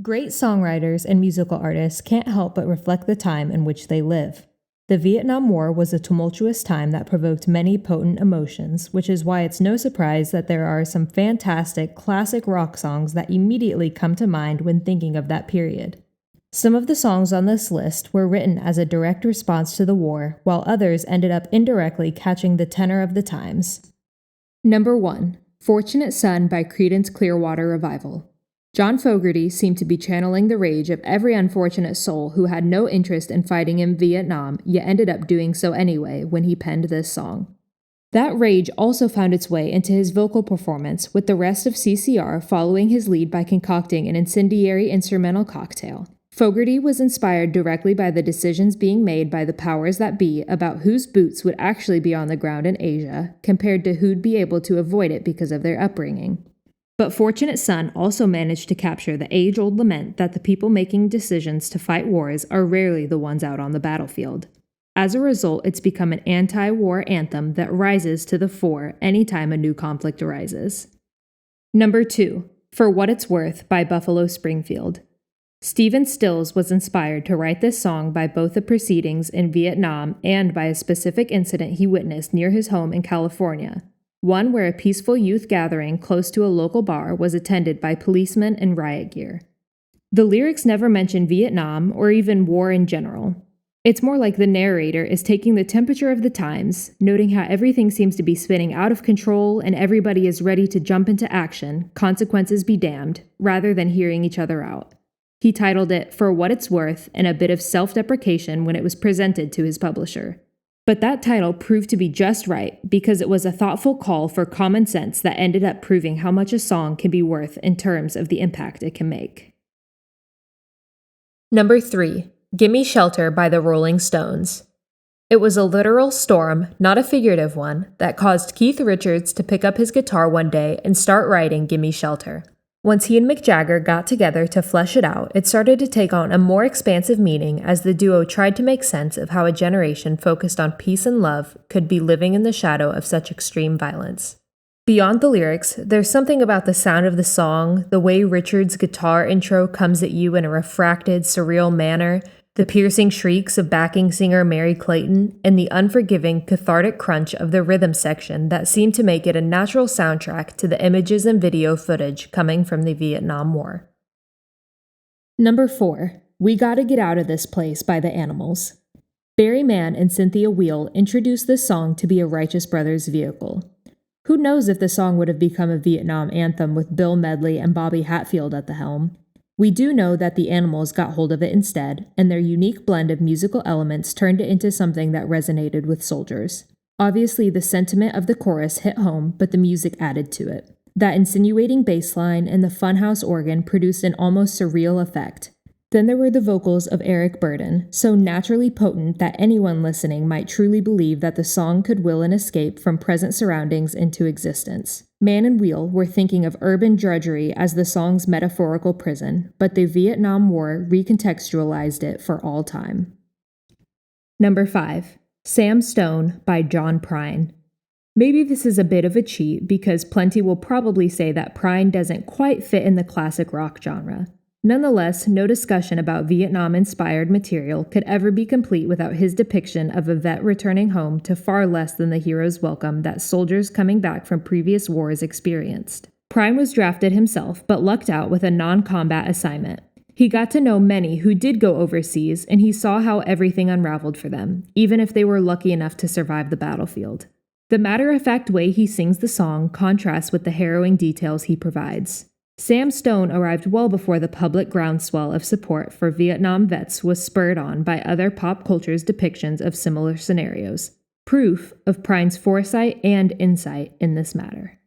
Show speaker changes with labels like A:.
A: Great songwriters and musical artists can't help but reflect the time in which they live. The Vietnam War was a tumultuous time that provoked many potent emotions, which is why it's no surprise that there are some fantastic classic rock songs that immediately come to mind when thinking of that period. Some of the songs on this list were written as a direct response to the war, while others ended up indirectly catching the tenor of the times. Number 1. Fortunate Son by Creedence Clearwater Revival. John Fogerty seemed to be channeling the rage of every unfortunate soul who had no interest in fighting in Vietnam, yet ended up doing so anyway when he penned this song. That rage also found its way into his vocal performance, with the rest of CCR following his lead by concocting an incendiary instrumental cocktail. Fogerty was inspired directly by the decisions being made by the powers that be about whose boots would actually be on the ground in Asia, compared to who'd be able to avoid it because of their upbringing. But Fortunate Son also managed to capture the age-old lament that the people making decisions to fight wars are rarely the ones out on the battlefield. As a result, it's become an anti-war anthem that rises to the fore anytime a new conflict arises. Number 2. For What It's Worth by Buffalo Springfield. Stephen Stills was inspired to write this song by both the proceedings in Vietnam and by a specific incident he witnessed near his home in California, one where a peaceful youth gathering close to a local bar was attended by policemen in riot gear. The lyrics never mention Vietnam or even war in general. It's more like the narrator is taking the temperature of the times, noting how everything seems to be spinning out of control and everybody is ready to jump into action, consequences be damned, rather than hearing each other out. He titled it For What It's Worth and a bit of self-deprecation when it was presented to his publisher. But that title proved to be just right because it was a thoughtful call for common sense that ended up proving how much a song can be worth in terms of the impact it can make. Number 3. Gimme Shelter by the Rolling Stones. It was a literal storm, not a figurative one, that caused Keith Richards to pick up his guitar one day and start writing Gimme Shelter. Once he and Mick Jagger got together to flesh it out, it started to take on a more expansive meaning as the duo tried to make sense of how a generation focused on peace and love could be living in the shadow of such extreme violence. Beyond the lyrics, there's something about the sound of the song, the way Richards' guitar intro comes at you in a refracted, surreal manner, the piercing shrieks of backing singer Mary Clayton, and the unforgiving, cathartic crunch of the rhythm section that seemed to make it a natural soundtrack to the images and video footage coming from the Vietnam War. Number 4. We Gotta Get Out of This Place by The Animals. Barry Mann and Cynthia Weil introduced this song to be a Righteous Brothers vehicle. Who knows if the song would have become a Vietnam anthem with Bill Medley and Bobby Hatfield at the helm. We do know that the Animals got hold of it instead, and their unique blend of musical elements turned it into something that resonated with soldiers. Obviously, the sentiment of the chorus hit home, but the music added to it. That insinuating bass line and the funhouse organ produced an almost surreal effect. Then there were the vocals of Eric Burdon, so naturally potent that anyone listening might truly believe that the song could will an escape from present surroundings into existence. Mann and Weil were thinking of urban drudgery as the song's metaphorical prison, but the Vietnam War recontextualized it for all time. Number 5. Sam Stone by John Prine. Maybe this is a bit of a cheat because plenty will probably say that Prine doesn't quite fit in the classic rock genre. Nonetheless, no discussion about Vietnam-inspired material could ever be complete without his depiction of a vet returning home to far less than the hero's welcome that soldiers coming back from previous wars experienced. Prine was drafted himself, but lucked out with a non-combat assignment. He got to know many who did go overseas, and he saw how everything unraveled for them, even if they were lucky enough to survive the battlefield. The matter-of-fact way he sings the song contrasts with the harrowing details he provides. Sam Stone arrived well before the public groundswell of support for Vietnam vets was spurred on by other pop culture's depictions of similar scenarios, proof of Prine's foresight and insight in this matter.